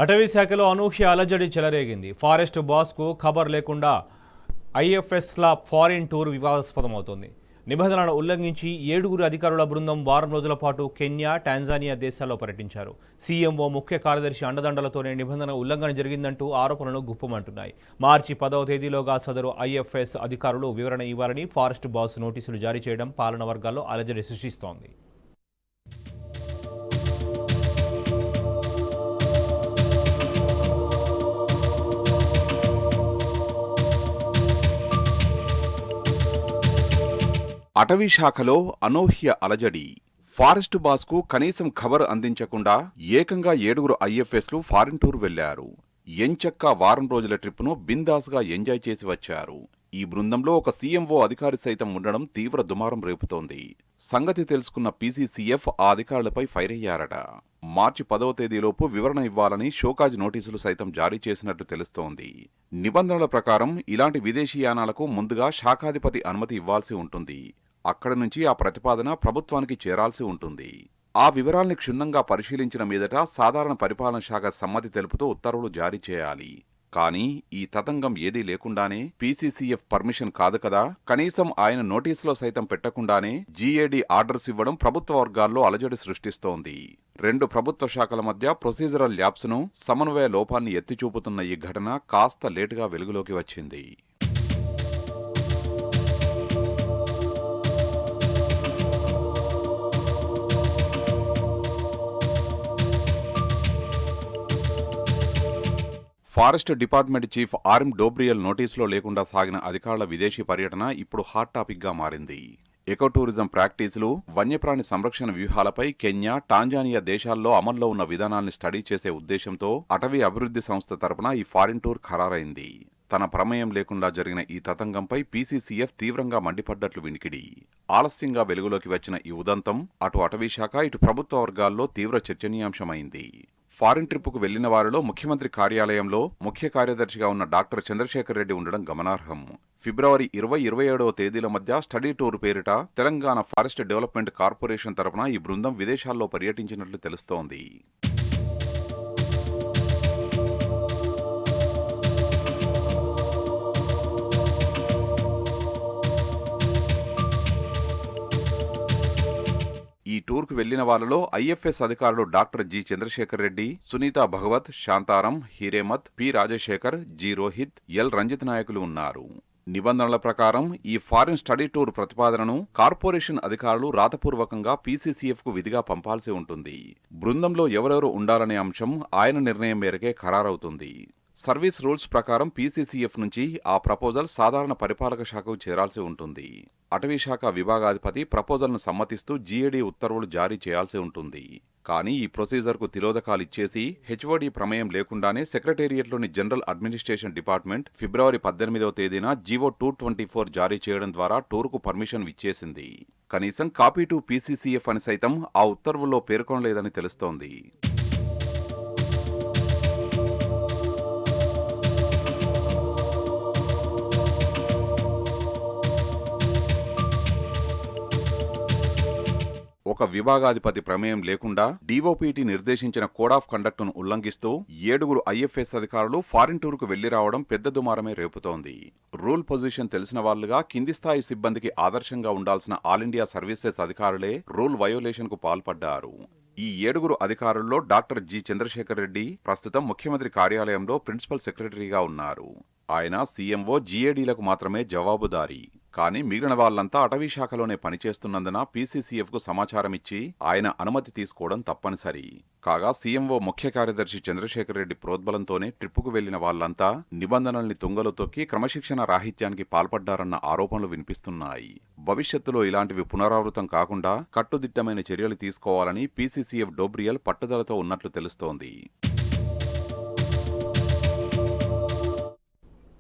అటవీ శాఖలో అనూహ్య అలజడి చెలరేగింది. ఫారెస్ట్ బాస్కు ఖబర్ లేకుండా ఐఎఫ్ఎస్ల ఫారిన్ టూర్ వివాదాస్పదమవుతోంది. నిబంధనలను ఉల్లంఘించి 7 అధికారుల బృందం వారం రోజుల పాటు కెన్యా, టాంజానియా దేశాల్లో పర్యటించారు. సీఎంఓ ముఖ్య కార్యదర్శి అండదండలతోనే నిబంధన ఉల్లంఘన జరిగిందంటూ ఆరోపణలు గుప్పమంటున్నాయి. మార్చి 10వ తేదీలోగా సదరు ఐఎఫ్ఎస్ అధికారులు వివరణ ఇవ్వాలని ఫారెస్ట్ బాస్ నోటీసులు జారీ చేయడం పాలన వర్గాల్లో అలజడి సృష్టిస్తోంది. అటవీ శాఖలో అనూహ్య అలజడి. ఫారెస్ట్ బాస్కు కనీసం ఖబర్ అందించకుండా ఏకంగా 7 ఐఎఫ్ఎస్లు ఫారిన్ టూర్ వెళ్లారు. ఎంచక్కా వారం రోజుల ట్రిప్ను బిందాస్గా ఎంజాయ్ చేసి వచ్చారు. ఈ బృందంలో ఒక సీఎంఓ అధికారి సైతం ఉండడం తీవ్ర దుమారం రేపుతోంది. సంగతి తెలుసుకున్న పీసీసీఎఫ్ ఆ అధికారులపై ఫైర్ అయ్యారట. మార్చి 10వ తేదీలోపు వివరణ ఇవ్వాలని షోకాజ్ నోటీసులు సైతం జారీ చేసినట్టు తెలుస్తోంది. నిబంధనల ప్రకారం ఇలాంటి విదేశీ యానాలకు ముందుగా శాఖాధిపతి అనుమతి ఇవ్వాల్సి ఉంటుంది. అక్కడి నుంచి ఆ ప్రతిపాదన ప్రభుత్వానికి చేరాల్సి ఉంటుంది. ఆ వివరాల్ని క్షుణ్ణంగా పరిశీలించిన మీదట సాధారణ పరిపాలన శాఖ సమ్మతి తెలుపుతూ ఉత్తర్వులు జారీ చేయాలి. కానీ ఈ తతంగం ఏదీ లేకుండానే పీసీసీఎఫ్ పర్మిషన్ కాదు కదా, కనీసం ఆయన నోటీసులో సైతం పెట్టకుండానే జీఏడీ ఆర్డర్స్ ఇవ్వడం ప్రభుత్వ వర్గాల్లో అలజడి సృష్టిస్తోంది. 2 ప్రభుత్వ శాఖల మధ్య ప్రొసీజరల్ ల్యాప్స్ను, సమన్వయ లోపాన్ని ఎత్తిచూపుతున్న ఈ ఘటన కాస్త లేటుగా వెలుగులోకి వచ్చింది. Forest department chief RM Dobriyal నోటీసులో లేకుండా సాగిన అధికారుల విదేశీ పర్యటన ఇప్పుడు హాట్ టాపిక్గా మారింది. ఎకో టూరిజం ప్రాక్టీసులు, వన్యప్రాణి సంరక్షణ వ్యూహాలపై కెన్యా, టాంజానియా దేశాల్లో అమల్లో ఉన్న విధానాల్ని స్టడీ చేసే ఉద్దేశంతో అటవీ అభివృద్ధి సంస్థ తరపున ఈ ఫారిన్ టూర్ ఖరారైంది. తన ప్రమేయం లేకుండా జరిగిన ఈ తతంగంపై పీసీసీఎఫ్ తీవ్రంగా మండిపడ్డట్లు వినికిడి. ఆలస్యంగా వెలుగులోకి వచ్చిన ఈ ఉదంతం అటు అటవీ శాఖ, ఇటు ప్రభుత్వ వర్గాల్లో తీవ్ర చర్చనీయాంశమైంది. ఫారిన్ ట్రిప్కు వెళ్లిన వారిలో ముఖ్యమంత్రి కార్యాలయంలో ముఖ్య కార్యదర్శిగా ఉన్న డాక్టర్ చంద్రశేఖర్ రెడ్డి ఉండడం గమనార్హం. ఫిబ్రవరి 20-27వ తేదీల మధ్య స్టడీ టూర్ పేరిట తెలంగాణ ఫారెస్ట్ డెవలప్మెంట్ కార్పొరేషన్ తరపున ఈ బృందం విదేశాల్లో పర్యటించినట్లు తెలుస్తోంది. ఈ టూర్కు వెళ్లిన వాళ్లలో ఐఎఫ్ఎస్ అధికారులు doctor G Chandrasekhar Reddy, Sunita Bhagwat, Shantaram, Hiremath, P Rajasekhar, G Rohit, L Ranjith నాయకులు ఉన్నారు. నిబంధనల ప్రకారం ఈ ఫారిన్ స్టడీ టూర్ ప్రతిపాదనను కార్పొరేషన్ అధికారులు రాతపూర్వకంగా పీసీసీఎఫ్ కు విధిగా పంపాల్సి ఉంటుంది. బృందంలో ఎవరెవరు ఉండాలనే అంశం ఆయన నిర్ణయం మేరకే ఖరారవుతుంది. సర్వీస్ రూల్స్ ప్రకారం పీసీసీఎఫ్ నుంచి ఆ ప్రపోజల్ సాధారణ పరిపాలక శాఖకు చేరాల్సి ఉంటుంది. అటవీ శాఖ విభాగాధిపతి ప్రపోజల్ను సమ్మతిస్తూ జీఏడీ ఉత్తర్వులు జారీ చేయాల్సి ఉంటుంది. కానీ ఈ ప్రొసీజర్కు తిలోదకాలిచ్చేసి హెచ్ఓడి ప్రమేయం లేకుండానే సెక్రటేరియట్లోని జనరల్ అడ్మినిస్ట్రేషన్ డిపార్ట్మెంట్ ఫిబ్రవరి 18వ తేదీన జీవో 224 జారీ చేయడం ద్వారా టూర్కు పర్మిషన్ ఇచ్చేసింది. కనీసం కాపీ టు పీసీసీఎఫ్ అని సైతం ఆ ఉత్తర్వుల్లో పేర్కొనలేదని తెలుస్తోంది. ఒక విభాగాధిపతి ప్రమేయం లేకుండా డీఓపీటీ నిర్దేశించిన కోడ్ ఆఫ్ కండక్ట్ను ఉల్లంఘిస్తూ 7 ఐఎఫ్ఎస్ అధికారులు ఫారిన్ టూర్కు వెళ్లి రావడం పెద్ద దుమారమే రేపుతోంది. రూల్ పొజిషన్ తెలిసిన వాళ్లుగా కింది స్థాయి సిబ్బందికి ఆదర్శంగా ఉండాల్సిన ఆల్ ఇండియా సర్వీసెస్ అధికారులే రూల్ వయోలేషన్ కు పాల్పడ్డారు. ఈ 7 అధికారుల్లో డాక్టర్ జి చంద్రశేఖర్ రెడ్డి ప్రస్తుతం ముఖ్యమంత్రి కార్యాలయంలో ప్రిన్సిపల్ సెక్రటరీగా ఉన్నారు. ఆయన సీఎంఓ, జీఏడీలకు మాత్రమే జవాబుదారీ. కానీ మిగిలిన వాళ్లంతా అటవీ శాఖలోనే పనిచేస్తున్నందున పీసీసీఎఫ్ కు సమాచారం ఇచ్చి ఆయన అనుమతి తీసుకోవడం తప్పనిసరి. కాగా సీఎంఓ ముఖ్య కార్యదర్శి చంద్రశేఖర్ రెడ్డి ప్రోద్బలంతోనే ట్రిప్పుకు వెళ్లిన వాళ్లంతా నిబంధనల్ని తుంగలు తొక్కి క్రమశిక్షణ రాహిత్యానికి పాల్పడ్డారన్న ఆరోపణలు వినిపిస్తున్నాయి. భవిష్యత్తులో ఇలాంటివి పునరావృతం కాకుండా కట్టుదిట్టమైన చర్యలు తీసుకోవాలని పీసీసీఎఫ్ డోబ్రియల్ పట్టుదలతో ఉన్నట్లు తెలుస్తోంది.